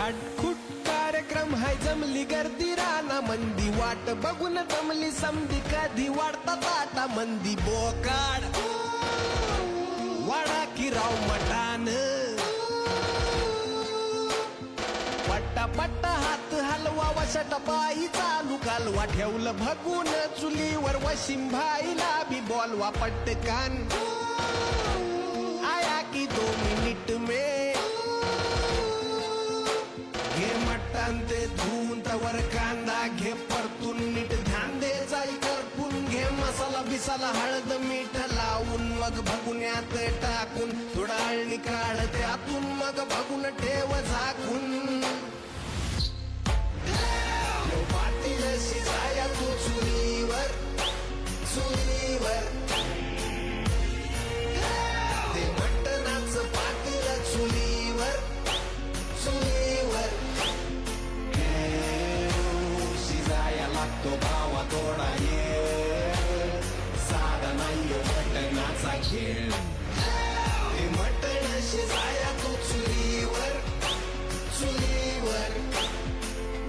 खाटखुट कार्यक्रम हाय जमली गर्दी राना मंदी वाट बघून जमली समधी कधी वाढतात आटा मंदी बोकाड वाडा की राव मटान पट्टा पट्टा हात हलवा वशट पायी चालू कालवा ठेवलं भगून चुलीवर वशिम भाईला बी बोलवा पटकान आया की 2 मिनिट में घे मटण ते धुवून तवर कांदा घे परतून नीट ध्यान दे जाई करपून घे मसाला बिसाला हळद मीठ लावून मग भगुन्यात टाकून थोडा अळणी काढ त्यातून मग भगून ठेव झाकून पाटील शिजाया तू चुलीवर चुलीवर ते मटणाचं पाटील चुलीवर चुलीवर शिजाया लागतो भावा थोडा ये साधा नाही मटणाचा खेळ ते मटण शिजाया तू चुलीवर चुलीवर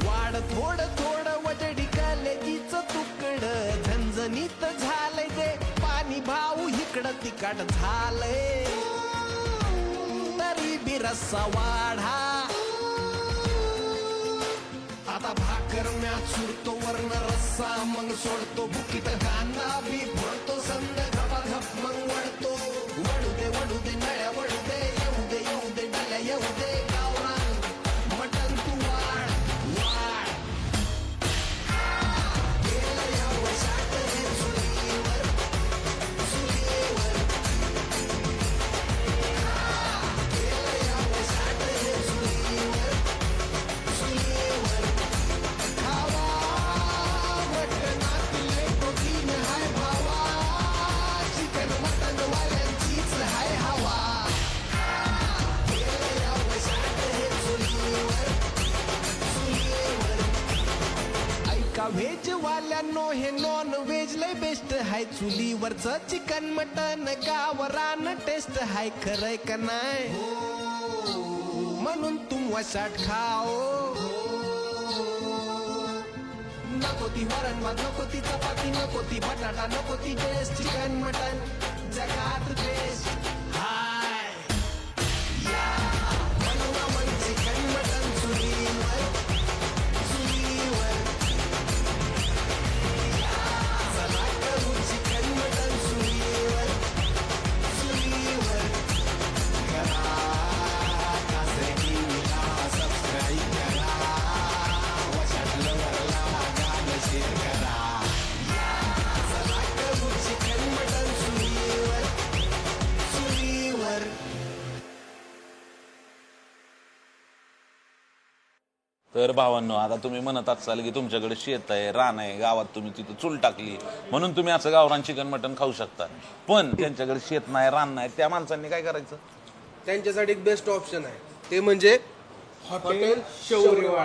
वाढ थोडं थोडं वजडी कलेजीचं तुकडं झणझणीत झालंय ते पाणी भाऊ इकडं तिकड झालंय तरी बी रस्सा वाढा आता भाकर म्यात सुरतो वर्ण रस्सा मग सोडतो बुकीत कांदा बी फोडतो संद घपाघप मग वळतो वडू दे नळ्या वडू दे येऊ दे डल्या येऊ दे गावरान मटण तू वाढ वाढ गेलं या वशात हे चुलीवर चुलीवर गेलं या वशात हे चुलीवर चुलीवर खावा मटणात लय प्रोटीन हाय भावा चिकन मटण वाल्यांचीच हाय हवा गेलं या वशात हे चुलीवर चुलीवर ऐका व्हेज वाल्यांनो हे नॉन व्हेज लय बेस्ट हाय चुलीवरचं चिकन मटन गावरान टेस्ट हाय खरंय का नाय म्हणून तुम वशाट खाओ नको ती वरण भात नको ती चपाती नको ती बटाटा नको ती बेस्ट चिकन मटन जगात बेस्ट हाय या बनवा मग चिकन मटन चुलीवर चुलीवर चला करू चिकन मटन चुलीवर चुलीवर करा कासरकीला सबस्क्राईब करा वशातलं वरला गाणं शेअर करा चला करू चिकन मटन चुलीवर चुलीवर तर भावांनो आता तुम्ही म्हणत असाल की तुमच्याकडे शेत आहे रान आहे गावात तुम्ही तिथं चूल टाकली म्हणून तुम्ही असं गावरान चिकन मटन खाऊ शकता पण त्यांच्याकडे शेत नाही रान नाही त्या माणसांनी काय करायचं त्यांच्यासाठी एक बेस्ट ऑप्शन आहे ते म्हणजे हॉटेल शौर्यवाडा